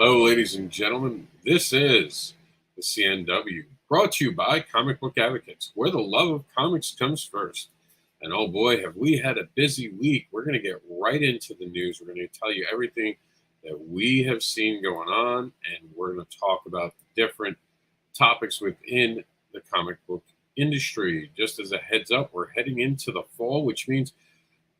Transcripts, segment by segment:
Hello, ladies and gentlemen. This is the CNW, brought to you by Comic Book Advocates, where the love of comics comes first. And oh boy, have we had a busy week. We're going to get right into the news. We're going to tell you everything that we have seen going on, and we're going to talk about different topics within the comic book industry. Just as a heads up, we're heading into the fall, which means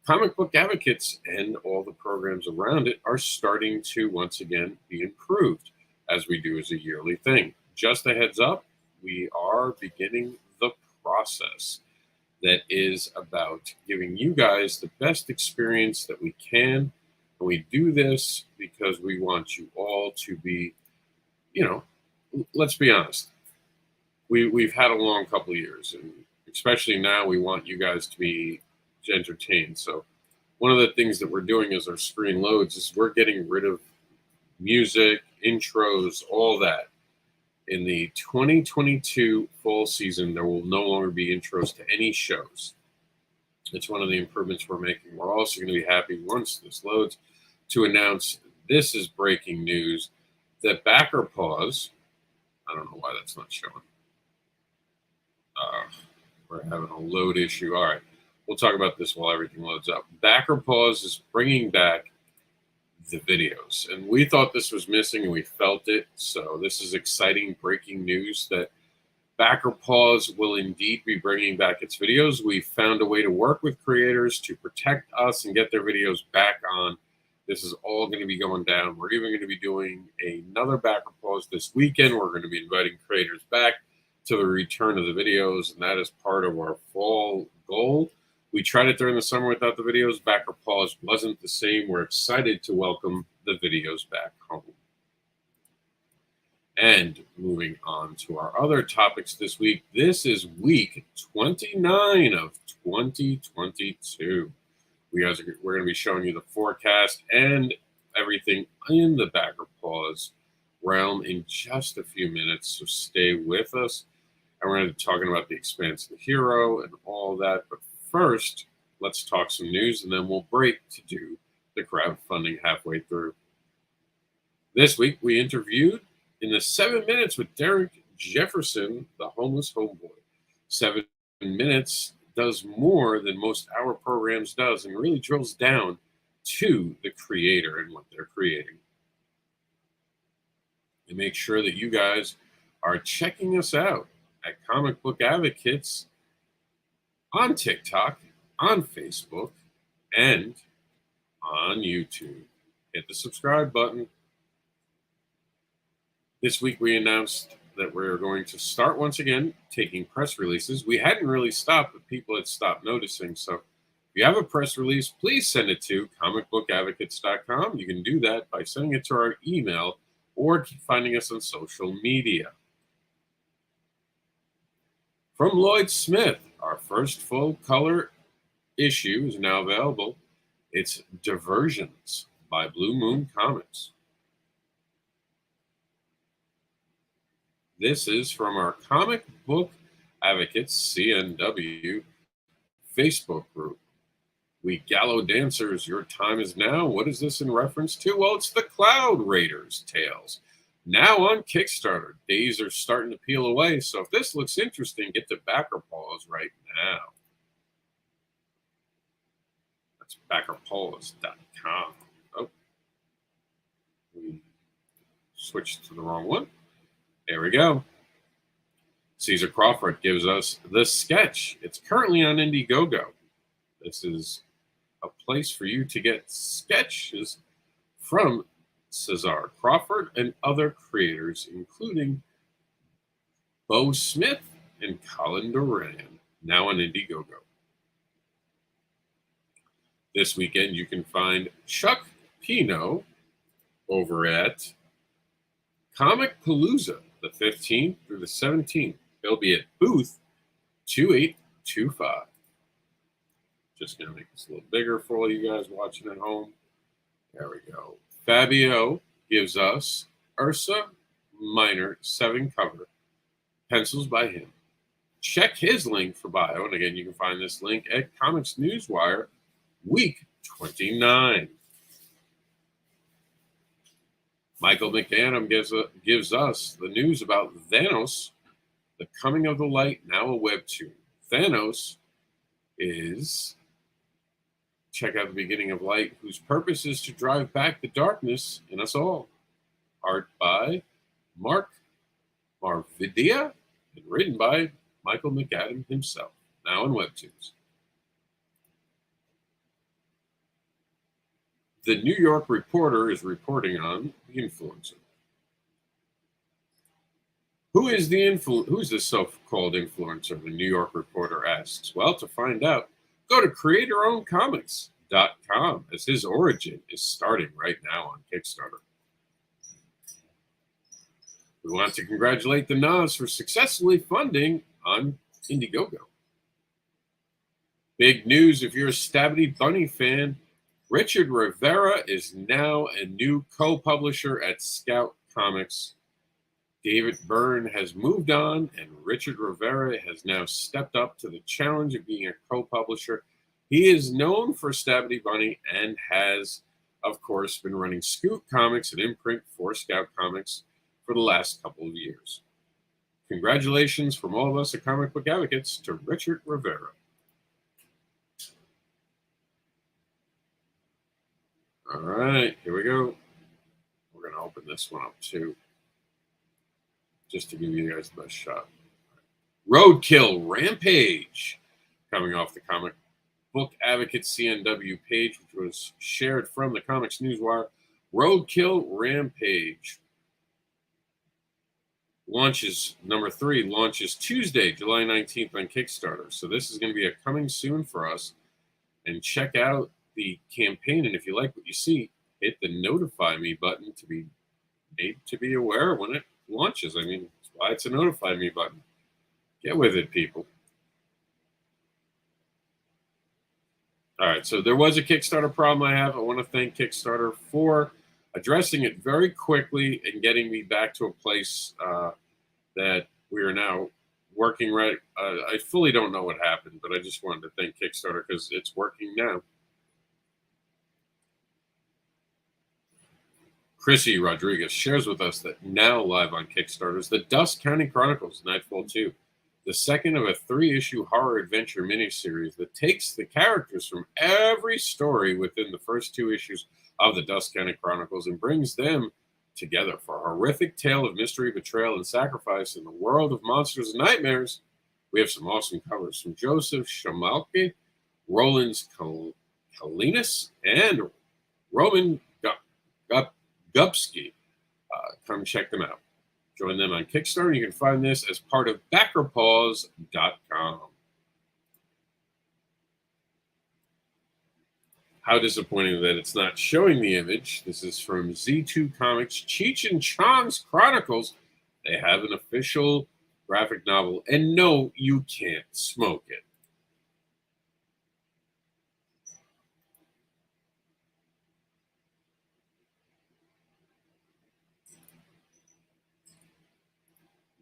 Comic Book Advocates and all the programs around it are starting to once again be improved, as we do as a yearly thing. Just a heads up, we are beginning the process that is about giving you guys the best experience that we can. And we do this because we want you all to be, let's be honest. We've had a long couple of years, and especially now we want you guys to be entertained. So one of the things that we're doing as our screen loads is we're getting rid of music, intros, all that. In the 2022 fall season, there will no longer be intros to any shows. It's one of the improvements we're making. We're also going to be happy once this loads to announce this is breaking news that BACKERPAUSE, I don't know why that's not showing. We're having a load issue. All right. We'll talk about this while everything loads up. BACKERPAUSE is bringing back the videos, and we thought this was missing, and we felt it. So this is exciting breaking news that BACKERPAUSE will indeed be bringing back its videos. We found a way to work with creators to protect us and get their videos back on. This is all going to be going down. We're even going to be doing another BACKERPAUSE this weekend. We're going to be inviting creators back to the return of the videos, and that is part of our fall goal. We tried it during the summer without the videos. BACKERPAUSE wasn't the same. We're excited to welcome the videos back home. And moving on to our other topics this week, this is week 29 of 2022. We're going to be showing you the forecast and everything in the BACKERPAUSE realm in just a few minutes, so stay with us. And we're going to be talking about the EXPANSE of the hero and all that. But first, let's talk some news, and then we'll break to do the crowdfunding halfway through. This week, we interviewed in the 7 minutes with Derek Jefferson, the homeless homeboy. 7 minutes does more than most hour programs does and really drills down to the creator and what they're creating. And make sure that you guys are checking us out at Comic Book Advocates on TikTok, on Facebook, and on YouTube. Hit the subscribe button. This week we announced that we're going to start once again taking press releases. We hadn't really stopped, but people had stopped noticing. So if you have a press release, please send it to comicbookadvocates.com. You can do that by sending it to our email or finding us on social media. From Lloyd Smith, our first full-color issue is now available. It's Diversions by Blue Moon Comics. This is from our Comic Book Advocates CNW Facebook group. We Gallow Dancers, your time is now. What is this in reference to? Well, it's the Cloud Raiders tales. Now on Kickstarter. Days are starting to peel away, so if this looks interesting, get to BACKERPAUSE right now. That's BACKERPAUSE.com. Oh, we switched to the wrong one. There we go. Caesar Crawford gives us The Sketch. It's currently on Indiegogo. This is a place for you to get sketches from Caesar Crawford and other creators, including Bo Smith and Colin Duran, now on Indiegogo. This weekend, you can find Chuck Pino over at Comicpalooza, the 15th through the 17th. They'll be at booth 2825. Just going to make this a little bigger for all you guys watching at home. There we go. Fabio gives us Ursa Minor 7 cover, pencils by him. Check his link for bio. And again, you can find this link at Comics Newswire, week 29. Michael McAdam gives us the news about Thanos, the coming of the light, now a webtoon. Thanos is, check out the beginning of light, whose purpose is to drive back the darkness in us all. Art by Mark Marvidia and written by Michael McAdam himself, now in webtoons. The New York Reporter is reporting on the influencer. Who is this so-called influencer? The New York Reporter asks. Well, to find out, go to CreatorOwnComics.com, as his origin is starting right now on Kickstarter. We want to congratulate the Nas for successfully funding on Indiegogo. Big news if you're a Stabby Bunny fan. Richard Rivera is now a new co-publisher at Scout Comics. David Byrne has moved on, and Richard Rivera has now stepped up to the challenge of being a co-publisher. He is known for Stabby Bunny and has, of course, been running Scoot Comics, an imprint for Scout Comics, for the last couple of years. Congratulations from all of us at Comic Book Advocates to Richard Rivera. All right, here we go. We're going to open this one up too, just to give you guys the best shot. Roadkill Rampage, coming off the Comic Book Advocate CNW page, which was shared from the Comics Newswire. Roadkill Rampage launches, number 3, launches Tuesday, July 19th on Kickstarter. So this is going to be a coming soon for us. And check out the campaign, and if you like what you see, hit the notify me button to be made to be aware when it launches. I mean, that's why it's a notify me button. Get with it, people. All right, so there was a Kickstarter problem I have. I want to thank Kickstarter for addressing it very quickly and getting me back to a place that we are now working right. I fully don't know what happened, but I just wanted to thank Kickstarter because it's working now. Chrissy Rodriguez shares with us that now live on Kickstarter is the Dust County Chronicles Nightfall 2, the second of a 3-issue horror adventure miniseries that takes the characters from every story within the first 2 issues of the Dust County Chronicles and brings them together for a horrific tale of mystery, betrayal, and sacrifice in the world of monsters and nightmares. We have some awesome covers from Joseph Shamalke, Roland Kalinas, and Roman Gubsky. Come check them out. Join them on Kickstarter. You can find this as part of BACKERPAUSE.com. How disappointing that it's not showing the image. This is from Z2 Comics, Cheech and Chong's Chronicles. They have an official graphic novel, and no, you can't smoke it.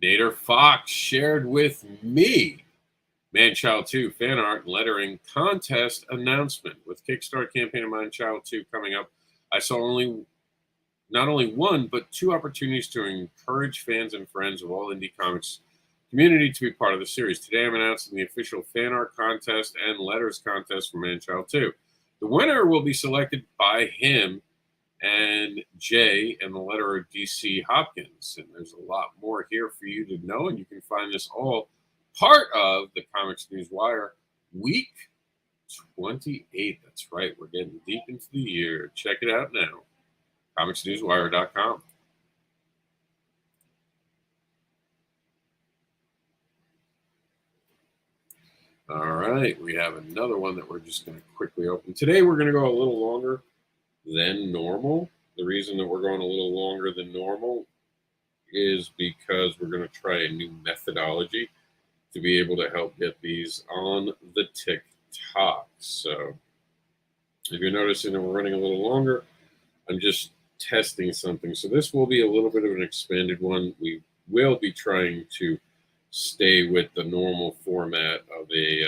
Nader Fox shared with me Man-Child 2 fan art and lettering contest announcement. With Kickstarter campaign of Man-Child 2 coming up, I saw not only 1, but 2 opportunities to encourage fans and friends of all indie comics community to be part of the series. Today I'm announcing the official fan art contest and letters contest for Man-Child 2. The winner will be selected by him and Jay and the letterer DC Hopkins. And there's a lot more here for you to know, and you can find this all part of the Comics Newswire week 28. That's right, we're getting deep into the year. Check it out now. ComicsNewsWire.com. All right, we have another one that we're just going to quickly open. Today we're going to go a little longer than normal. The reason that we're going a little longer than normal is because we're going to try a new methodology to be able to help get these on the TikTok. So if you're noticing that we're running a little longer, I'm just testing something. So this will be a little bit of an expanded one. We will be trying to stay with the normal format of a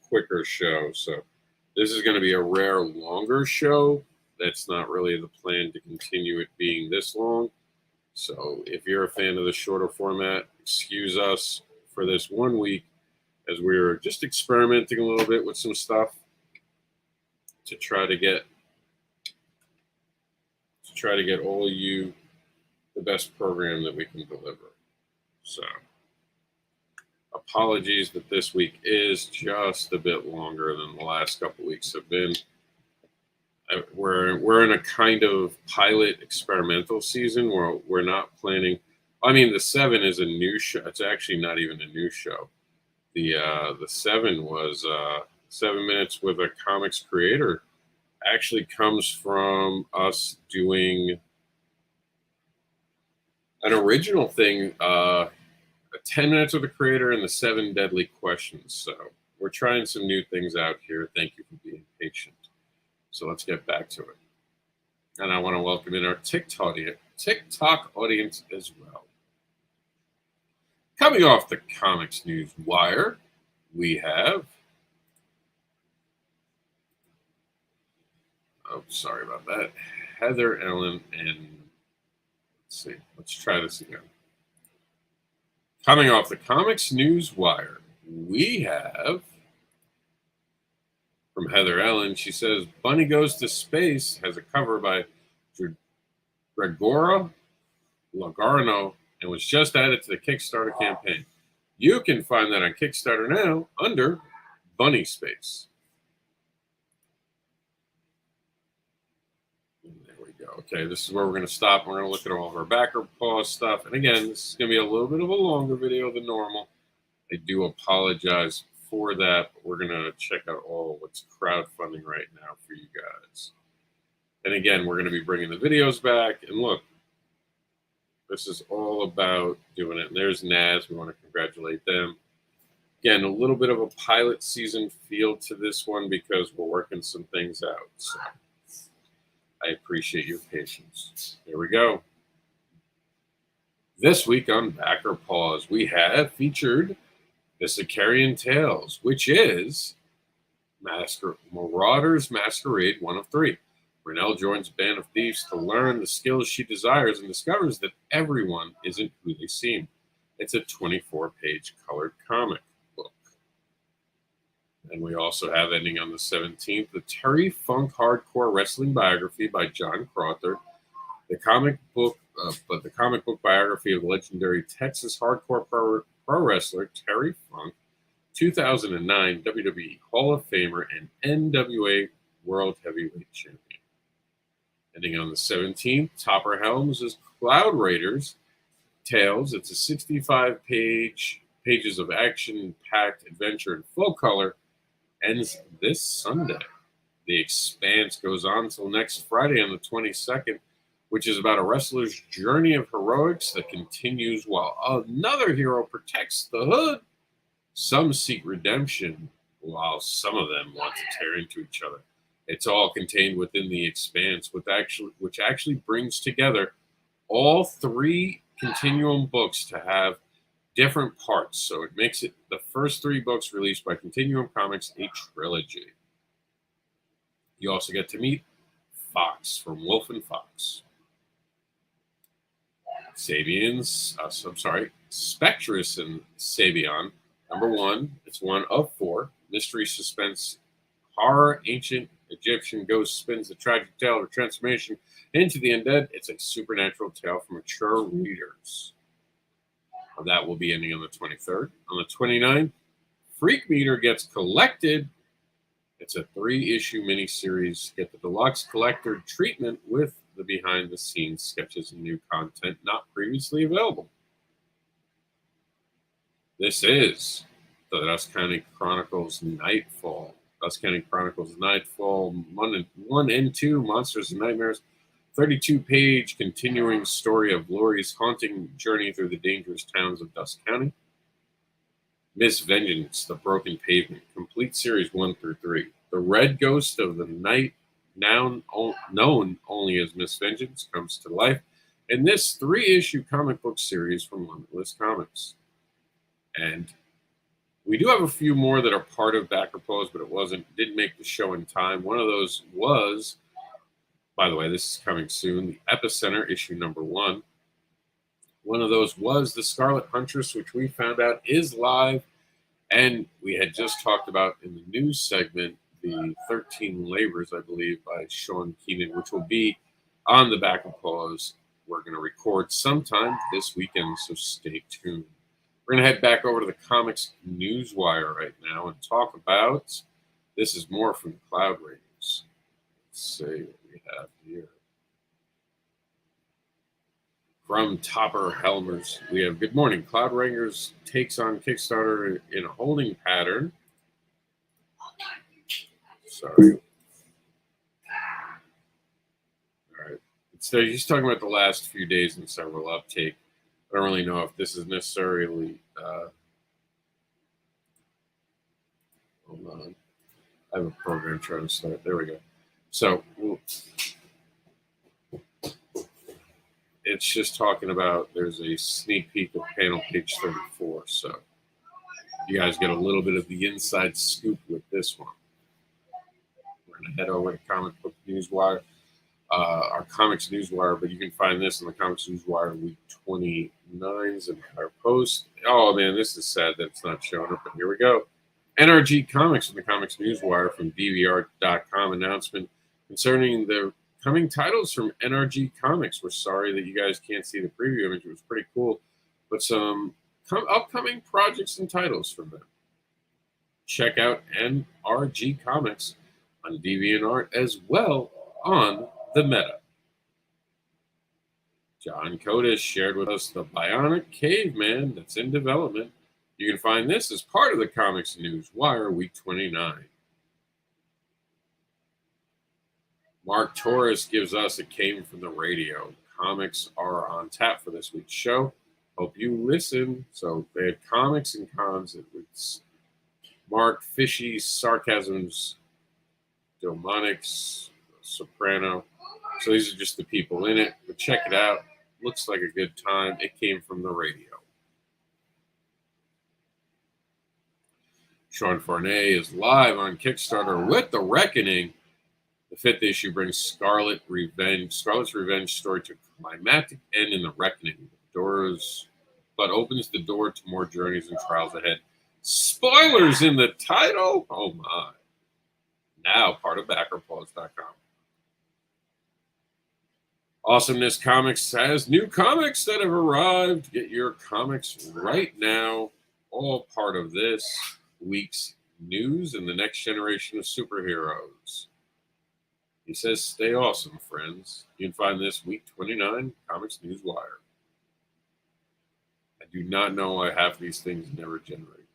quicker show. So this is going to be a rare longer show that's not really the plan to continue it being this long. So if you're a fan of the shorter format, excuse us for this 1 week, as we were just experimenting a little bit with some stuff to try to get all of you the best program that we can deliver. So apologies that this week is just a bit longer than the last couple weeks have been. We're in a kind of pilot experimental season where we're not planning. I mean, the 7 is a new show. It's actually not even a new show. The 7 was 7 minutes with a COMiX Creator. Actually comes from us doing an original thing, 10 minutes with a creator and the 7 deadly questions. So we're trying some new things out here. Thank you for being patient. So let's get back to it. And I want to welcome in our TikTok audience as well. Coming off the Comics News Wire, we have, oh, sorry about that, Heather Ellen, and let's see, let's try this again. Coming off the Comics News Wire, we have from Heather Ellen. She says, Bunny Goes to Space has a cover by Gregora Lagarno and was just added to the Kickstarter campaign. You can find that on Kickstarter now under Bunny Space. There we go. Okay, this is where we're going to stop. We're going to look at all of our BACKERPAUSE stuff. And again, this is going to be a little bit of a longer video than normal. I do apologize for that, but we're going to check out all what's crowdfunding right now for you guys. And again, we're going to be bringing the videos back. And look, this is all about doing it. And there's Naz. We want to congratulate them. Again, a little bit of a pilot season feel to this one because we're working some things out. So I appreciate your patience. Here we go. This week on BACKERPAUSE, we have featured The Sicarian Tales, which is Marauders Masquerade 1 of 3. Renelle joins a band of thieves to learn the skills she desires and discovers that everyone isn't who they seem. It's a 24-page colored comic book. And we also have, ending on the 17th, the Terry Funk Hardcore Wrestling Biography by John Crawford, the comic book biography of legendary Texas hardcore pro wrestler Terry Funk, 2009 WWE Hall of Famer and NWA World Heavyweight Champion. Ending on the 17th, Topper Helms' Cloud Raiders Tales. It's a 65 pages of action-packed adventure in full color. Ends this Sunday. The Expanse goes on until next Friday on the 22nd, which is about a wrestler's journey of heroics that continues while another hero protects the hood. Some seek redemption, while some of them want to tear into each other. It's all contained within the Expanse, which actually brings together all 3 Continuum books to have different parts. So it makes it the first 3 books released by Continuum Comics a trilogy. You also get to meet Fox from Wolf and Fox. Spectrus and Sabian, number 1. It's 1 of 4. Mystery, suspense, horror, ancient Egyptian ghost spins the tragic tale of transformation into the undead. It's a supernatural tale for mature readers. That will be ending on the 23rd. On the 29th, Freak Meter gets collected. It's a 3-issue miniseries. Get the deluxe collector treatment with the behind-the-scenes sketches and new content not previously available. This is the Dust County Chronicles Nightfall. Dust County Chronicles Nightfall 1 and 2, Monsters and Nightmares. 32-page continuing story of Laurie's haunting journey through the dangerous towns of Dust County. Miss Vengeance, The Broken Pavement, complete series 1 through 3. The Red Ghost of the Night, now known only as Miss Vengeance, comes to life in this 3-issue comic book series from Limitless Comics. And we do have a few more that are part of BACKERPAUSE, but didn't make the show in time. One of those was By the way, this is coming soon. The Epicenter issue #1. One of those was the Scarlet Huntress, which we found out is live. And we had just talked about in the news segment the 13 Labors, I believe, by Sean Keenan, which will be on the BACKERPAUSE. We're going to record sometime this weekend, so stay tuned. We're going to head back over to the COMiX Newswire right now and talk about, this is more from the Cloud Ratings. Let's see what we have here. From Topper Helmers, we have, good morning. Cloud Rangers takes on Kickstarter in a holding pattern. Sorry. All right. So he's talking about the last few days and several uptake. I don't really know if this is necessarily. Hold on. I have a program trying to start. There we go. So it's just talking about, there's a sneak peek of panel page 34. So you guys get a little bit of the inside scoop with this one. We're going to head over to Comic Book Newswire, our COMiX Newswire, but you can find this in the COMiX Newswire Week 29's entire post. Oh man, this is sad that it's not showing up, but here we go. NRG Comics from the COMiX Newswire from DVR.com announcement concerning the coming titles from NRG Comics. We're sorry that you guys can't see the preview image. It was pretty cool, but some upcoming projects and titles from them. Check out NRG Comics on DeviantArt as well on the Meta. John Kodas shared with us the Bionic Caveman that's in development. You can find this as part of the COMiX Newswire Week 29. Mark Torres gives us a Came from the Radio. Comics are on tap for this week's show. Hope you listen. So they had comics and cons. It was Mark Fishy's Sarcasms, Demonics, Soprano. So these are just the people in it. But check it out. Looks like a good time. It came from the radio. Sean Fournier is live on Kickstarter with The Reckoning. The 5th issue brings Scarlet's revenge story to a climactic end in The Reckoning. But opens the door to more journeys and trials ahead. Spoilers in the title? Oh my. Now part of BackerPause.com. Awesomeness Comics has new comics that have arrived. Get your comics right now. All part of this week's news and the next generation of superheroes. He says, stay awesome, friends. You can find this Week 29 COMiX Newswire. I do not know why half of these things never generate.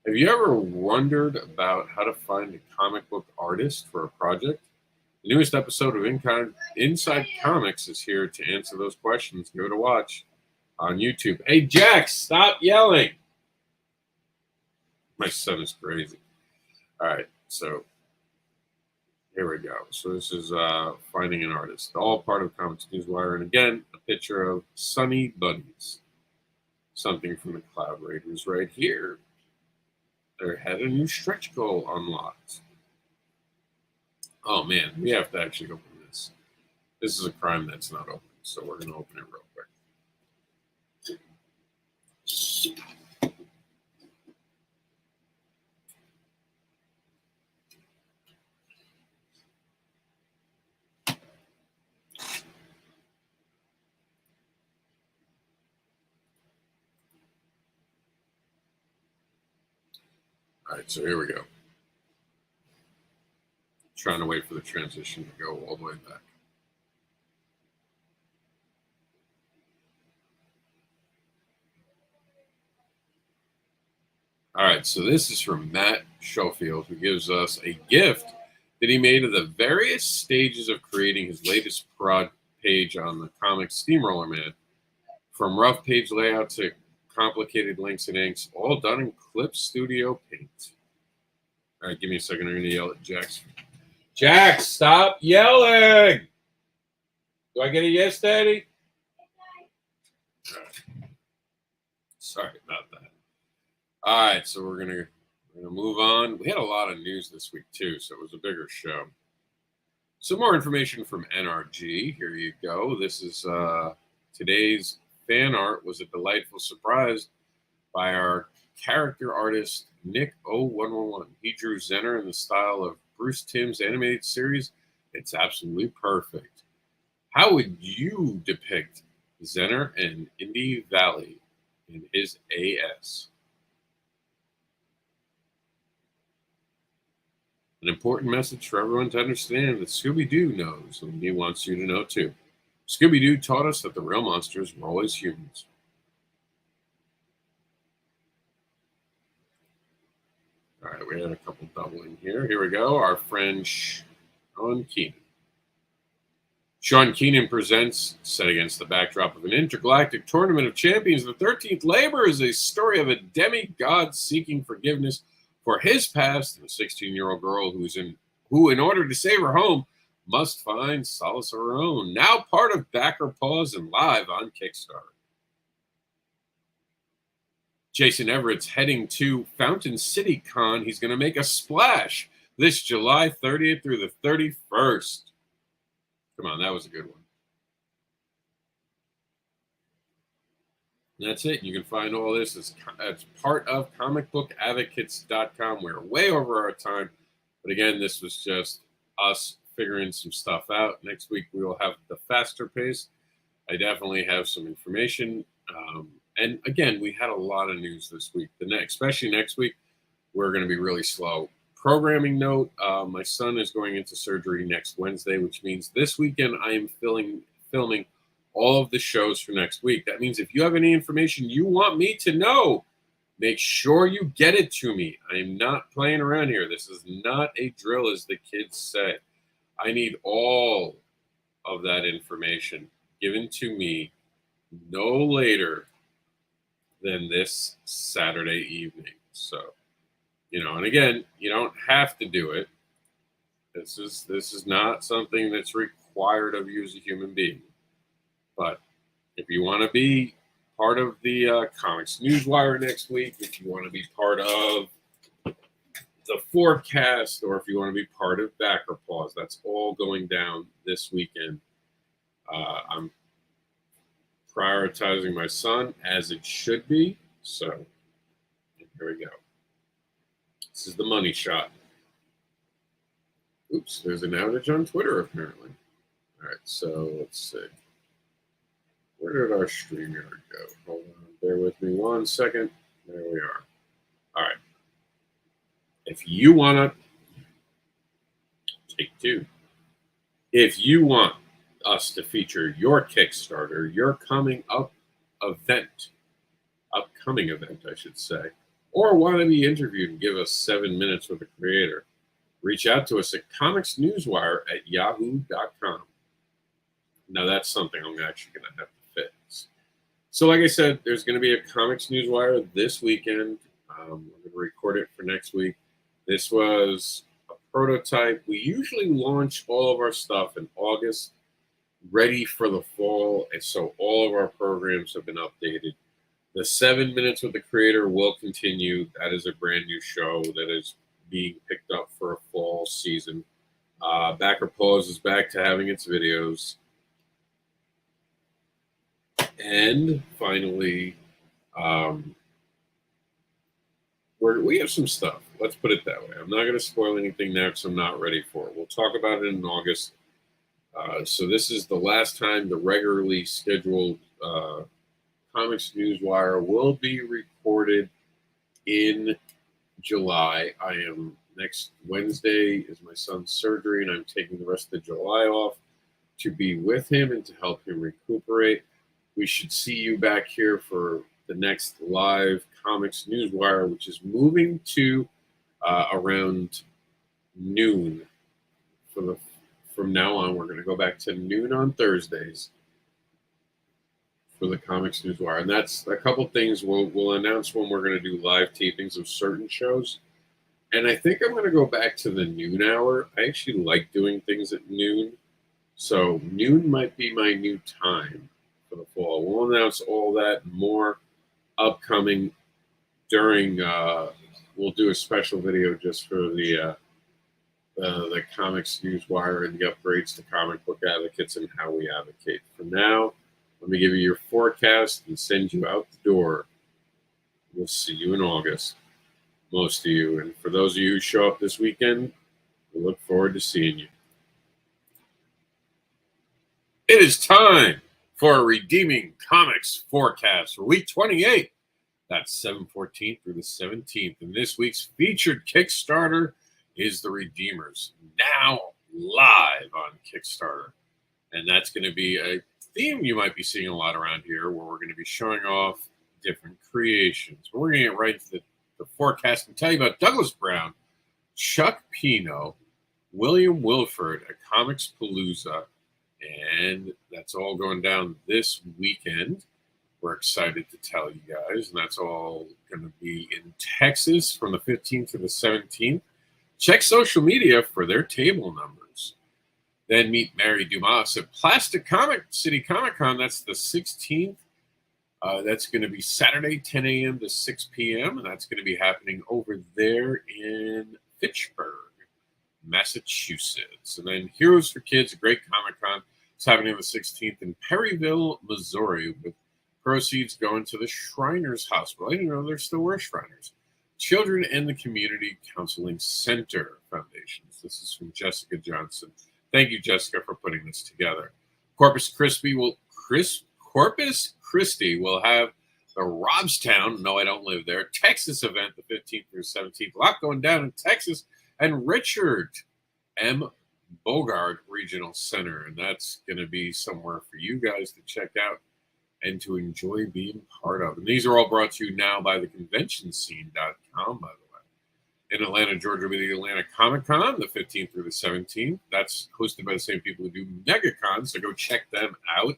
Have you ever wondered about how to find a comic book artist for a project? The newest episode of Inside Comics is here to answer those questions. Go to watch on YouTube. Hey, Jax, stop yelling. My son is crazy. All right, so here we go. So this is Finding an Artist, all part of COMiX Newswire. And again, a picture of Sunny Bunnies. Something from the Cloud Raiders right here. They had a new stretch goal unlocked. Oh man, we have to actually open this. This is a crime that's not open, so we're going to open it real quick. All right, so here we go. Trying to wait for the transition to go all the way back. All right, so this is from Matt Schofield, who gives us a gift that he made of the various stages of creating his latest prod page on the COMiX Steamroller Man. From rough page layout to complicated links and inks, all done in Clip Studio Paint. All right, give me a second. I'm going to yell at Jax. Jax, stop yelling! Do I get a yes, Daddy? Right. Sorry about that. All right, so we're gonna move on. We had a lot of news this week too, so it was a bigger show. Some more information from NRG. Here you go. This is today's fan art. Was a delightful surprise by our character artist Nick 0111. He drew Zener in the style of Bruce Timm's animated series. It's absolutely perfect. How would you depict Zener and Indy Valley in his AS? An important message for everyone to understand that Scooby-Doo knows, and he wants you to know too. Scooby-Doo taught us that the real monsters were always humans. All right, we had a couple doubling here. Here we go. Our friend Sean Keenan. Sean Keenan presents, set against the backdrop of an intergalactic tournament of champions, the 13th Labor is a story of a demigod seeking forgiveness for his past and a 16-year-old girl who, in order to save her home, must find solace of her own. Now part of BACKERPAUSE and live on Kickstarter. Jason Everett's heading to Fountain City Con. He's going to make a splash this July 30th through the 31st. Come on, that was a good one. And that's it. You can find all this as part of comicbookadvocates.com. We're way over our time. But again, this was just us figuring some stuff out. Next week, we will have the faster pace. I definitely have some information. And again, we had a lot of news this week. Especially next week, we're going to be really slow. Programming note, my son is going into surgery next Wednesday, which means this weekend I am filming all of the shows for next week. That means if you have any information you want me to know, make sure you get it to me. I am not playing around here. This is not a drill, as the kids say. I need all of that information given to me no later than this Saturday evening. So, and again, you don't have to do it. This is not something that's required of you as a human being. But if you want to be part of the COMiX Newswire next week, if you want to be part of the forecast, or if you want to be part of BACKERPAUSE, that's all going down this weekend. I'm prioritizing my son as it should be. So here we go. This is the money shot. Oops, there's an outage on Twitter apparently. All right, so let's see. Where did our StreamYard go? Hold on, bear with me 1 second. There we are. All right. If you want to take two, if you want us to feature your Kickstarter, your upcoming event, I should say, or want to be interviewed and give us 7 minutes with a creator, reach out to us at comicsnewswire@yahoo.com. Now that's something I'm actually going to have to fix. So like I said, there's going to be a COMiX Newswire this weekend. We're going to record it for next week. This was a prototype. We usually launch all of our stuff in August, ready for the fall, and so all of our programs have been updated. The 7 minutes with the creator will continue. That is a brand new show that is being picked up for a fall season. BACKERPAUSE is back to having its videos. And finally, we have some stuff. Let's put it that way. I'm not going to spoil anything now because I'm not ready for it. We'll talk about it in August. So this is the last time the regularly scheduled COMiX Newswire will be recorded in July. Next Wednesday is my son's surgery, and I'm taking the rest of July off to be with him and to help him recuperate. We should see you back here for the next live COMiX Newswire, which is moving to around noon. From now on, we're going to go back to noon on Thursdays for the COMiX Newswire. And that's a couple things. We'll announce when we're going to do live tapings of certain shows. And I think I'm going to go back to the noon hour. I actually like doing things at noon. So noon might be my new time for the fall. We'll announce all that and more upcoming during, we'll do a special video just for the the comics news wire and the upgrades to comic book advocates and how we advocate. For now, let me give you your forecast and send you out the door. We'll see you in August, most of you. And for those of you who show up this weekend, we look forward to seeing you. It is time for a redeeming comics forecast for week 28. That's 7/14 through the 17th. And this week's featured Kickstarter is The Redeemers, now live on Kickstarter. And that's going to be a theme you might be seeing a lot around here, where we're going to be showing off different creations. But we're going to get right into the forecast and tell you about Douglas Brown, Chuck Pino, William Wilford at Comics Palooza, and that's all going down this weekend. We're excited to tell you guys, and that's all going to be in Texas from the 15th to the 17th. Check social media for their table numbers. Then meet Mary Dumas at Plastic Comic City Comic Con. That's the 16th. That's going to be Saturday, 10 a.m. to 6 p.m., and that's going to be happening over there in Fitchburg, Massachusetts. And then Heroes for Kids, a great Comic Con. It's happening on the 16th in Perryville, Missouri, with proceeds going to the Shriners Hospital. I didn't know there still were Shriners. Children and the Community Counseling Center Foundations. This is from Jessica Johnson. Thank you, Jessica, for putting this together. Corpus Christi will have the Robstown, no, I don't live there, Texas event the 15th through 17th. A lot going down in Texas. And Richard M. Bogard Regional Center. And that's going to be somewhere for you guys to check out and to enjoy being part of. And these are all brought to you now by theconventionscene.com, by the way. In Atlanta, Georgia, will be the Atlanta Comic Con, the 15th through the 17th. That's hosted by the same people who do MegaCon, so go check them out.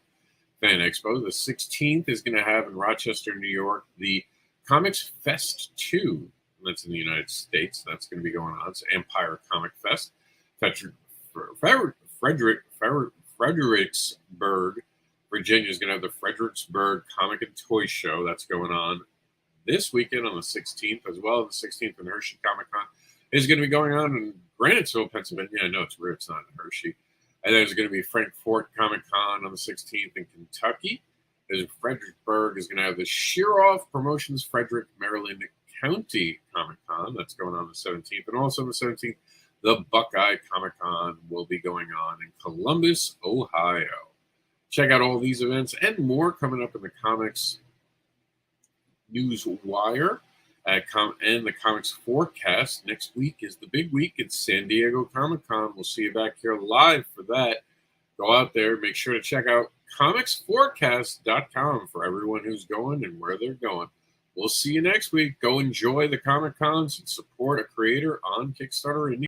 Fan Expo. The 16th is going to have in Rochester, New York, the Comics Fest 2. That's in the United States. That's going to be going on. It's Empire Comic Fest. Fredericksburg, Virginia is going to have the Fredericksburg Comic and Toy Show. That's going on this weekend on the 16th, as well as the 16th in Hershey Comic Con is going to be going on in Granitesville, Pennsylvania. I know it's weird, it's not in Hershey. And there's going to be Frankfort Comic Con on the 16th in Kentucky. There's Fredericksburg is going to have the Sheeroff Promotions Frederick, Maryland County Comic Con. That's going on the 17th. And also on the 17th, the Buckeye Comic Con will be going on in Columbus, Ohio. Check out all these events and more coming up in the comics news wire and the comics forecast. Next week is the big week at San Diego Comic-Con. We'll see you back here live for that. Go out there. Make sure to check out COMiXforecast.com for everyone who's going and where they're going. We'll see you next week. Go enjoy the Comic-Cons and support a creator on Kickstarter.